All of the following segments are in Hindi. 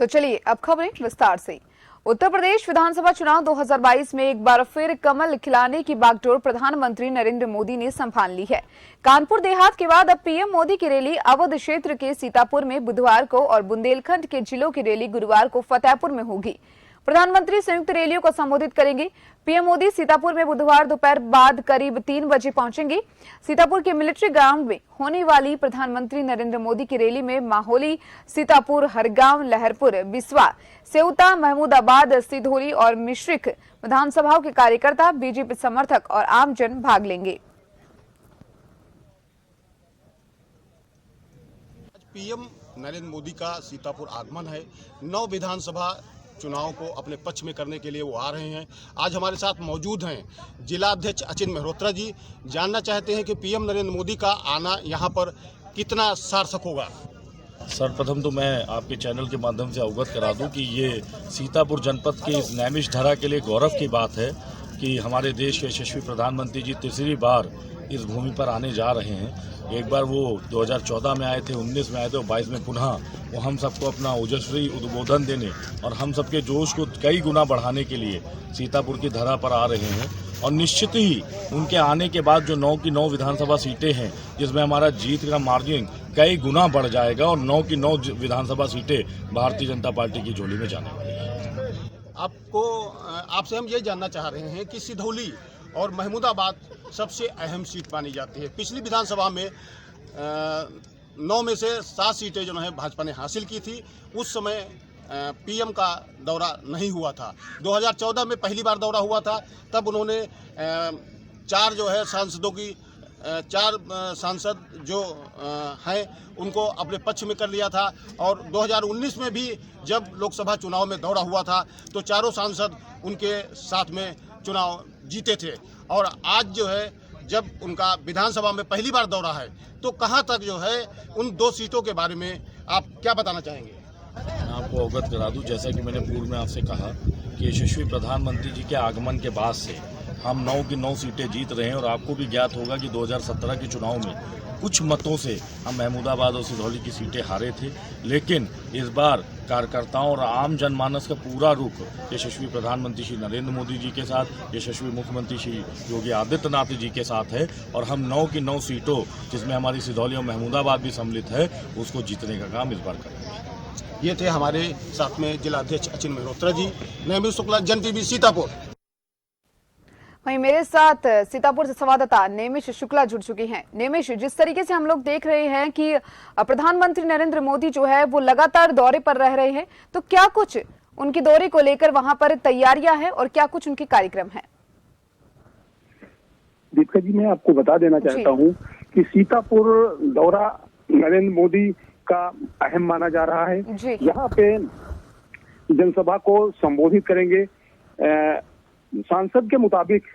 तो चलिए अब खबरें विस्तार से। उत्तर प्रदेश विधानसभा चुनाव 2022 में एक बार फिर कमल खिलाने की बागडोर प्रधानमंत्री नरेंद्र मोदी ने संभाल ली है। कानपुर देहात के बाद अब पीएम मोदी की रैली अवध क्षेत्र के सीतापुर में बुधवार को और बुंदेलखंड के जिलों की रैली गुरुवार को फतेहपुर में होगी। प्रधानमंत्री संयुक्त रैलियों को संबोधित करेंगे। पीएम मोदी सीतापुर में बुधवार दोपहर बाद करीब 3 बजे पहुंचेंगे। सीतापुर के मिलिट्री ग्राउंड में होने वाली प्रधानमंत्री नरेंद्र मोदी की रैली में माहौली, सीतापुर, हरगांव, लहरपुर, बिस्वा, सेउता, महमूदाबाद, सिधोली और मिश्रिख विधानसभाओं के कार्यकर्ता, बीजेपी समर्थक और आमजन भाग लेंगे। पीएम नरेंद्र मोदी का सीतापुर आगमन है। 9 विधानसभा चुनाव को अपने पक्ष में करने के लिए वो आ रहे हैं। आज हमारे साथ मौजूद हैं जिला अध्यक्ष अचिन मेहरोत्रा जी। जानना चाहते हैं कि पीएम नरेंद्र मोदी का आना यहाँ पर कितना सार्थक होगा। सर्वप्रथम तो मैं आपके चैनल के माध्यम से अवगत करा दूं कि ये सीतापुर जनपद के इस नैमिष धरा के लिए गौरव की बात है कि हमारे देश के यशस्वी प्रधानमंत्री जी तीसरी बार इस भूमि पर आने जा रहे हैं। एक बार वो 2014 में आए थे, 19 में आए थे और 22 में पुनः वो हम सबको अपना ओजस्वी उद्बोधन देने और हम सबके जोश को कई गुना बढ़ाने के लिए सीतापुर की धरा पर आ रहे हैं। और निश्चित ही उनके आने के बाद जो 9 की 9 विधानसभा सीटें हैं जिसमें हमारा जीत का मार्जिन कई गुना बढ़ जाएगा और 9 की 9 विधानसभा सीटें भारतीय जनता पार्टी की झोली में जाने वाली है। आपसे हम ये जानना चाह रहे हैं कि सिधौली और महमूदाबाद सबसे अहम सीट मानी जाती है। पिछली विधानसभा में 9 में से 7 सीटें जो है भाजपा ने हासिल की थी। उस समय पीएम का दौरा नहीं हुआ था। 2014 में पहली बार दौरा हुआ था, तब उन्होंने 4 जो है सांसदों की 4 सांसद जो हैं उनको अपने पक्ष में कर लिया था। और 2019 में भी जब लोकसभा चुनाव में दौरा हुआ था तो चारों सांसद उनके साथ में चुनाव जीते थे। और आज जो है जब उनका विधानसभा में पहली बार दौरा है तो कहां तक जो है उन 2 सीटों के बारे में आप क्या बताना चाहेंगे। मैं आपको अवगत करा दूं, जैसा कि मैंने पूर्व में आपसे कहा कि यशस्वी प्रधानमंत्री जी के आगमन के बाद से हम 9 की 9 सीटें जीत रहे हैं। और आपको भी ज्ञात होगा कि 2017 के चुनाव में कुछ मतों से हम महमूदाबाद और सिधौली की सीटें हारे थे, लेकिन इस बार कार्यकर्ताओं और आम जनमानस का पूरा रुख यशस्वी प्रधानमंत्री श्री नरेंद्र मोदी जी के साथ, यशस्वी मुख्यमंत्री श्री योगी आदित्यनाथ जी के साथ है। और हम 9 की 9 सीटों जिसमें हमारी सिधौली और महमूदाबाद भी सम्मिलित है उसको जीतने का काम इस बार करेंगे। ये थे हमारे साथ में जिला अध्यक्ष अचिन मेहरोत्रा जी। नेमिष शुक्ला, जन टीवी, सीतापुर। वहीं मेरे साथ सीतापुर से संवाददाता नेमिष शुक्ला जुड़ चुकी हैं। नेमिष, जिस तरीके से हम लोग देख रहे हैं कि प्रधानमंत्री नरेंद्र मोदी जो है वो लगातार दौरे पर रह रहे हैं, तो क्या कुछ उनके दौरे को लेकर वहां पर तैयारियां हैं और क्या कुछ उनके कार्यक्रम हैं? दीपिका जी, मैं आपको बता देना चाहता हूं कि सीतापुर दौरा नरेंद्र मोदी का अहम माना जा रहा है। यहाँ पे जनसभा को संबोधित करेंगे। सांसद के मुताबिक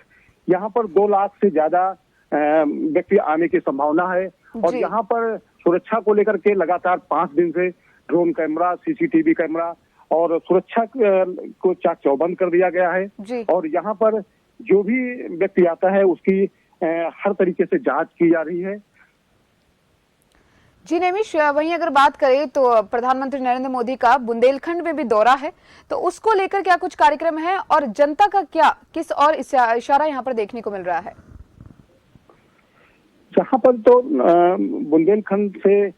यहाँ पर 2 लाख से ज्यादा व्यक्ति आने की संभावना है। और यहाँ पर सुरक्षा को लेकर के लगातार 5 दिन से ड्रोन कैमरा, सीसीटीवी कैमरा और सुरक्षा को चाक चौबंद कर दिया गया है। और यहाँ पर जो भी व्यक्ति आता है उसकी हर तरीके से जांच की जा रही है। जी नेमिष, वहीं अगर बात करें तो प्रधानमंत्री नरेंद्र मोदी का बुंदेलखंड में भी दौरा है, तो उसको लेकर क्या कुछ कार्यक्रम है और जनता का क्या किस और इशारा यहाँ पर देखने को मिल रहा है? जहाँ पर तो बुंदेलखंड से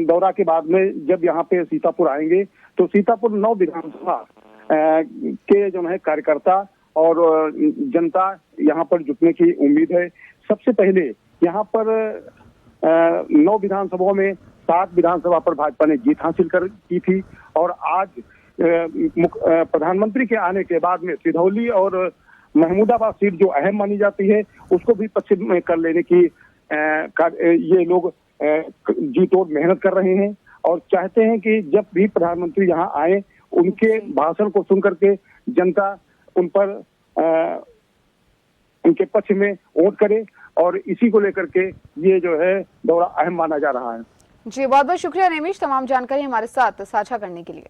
दौरा के बाद में जब यहाँ पे सीतापुर आएंगे तो सीतापुर 9 विधानसभा के जो है कार्यकर्ता और जनता यहाँ पर जुटने की उम्मीद है। सबसे पहले यहाँ पर 9 विधानसभाओं में 7 विधानसभा पर भाजपा ने जीत हासिल की थी। और आज प्रधानमंत्री के आने के बाद में सिधौली और महमूदाबाद सीट जो अहम मानी जाती है उसको भी पक्ष में कर लेने की ये लोग जी तोड़ मेहनत कर रहे हैं। और चाहते हैं कि जब भी प्रधानमंत्री यहाँ आए उनके भाषण को सुन करके जनता उन पर उनके पक्ष में वोट करे। और इसी को लेकर के ये जो है दौरा अहम माना जा रहा है। जी बहुत बहुत शुक्रिया नेमिष, तमाम जानकारी हमारे साथ साझा करने के लिए।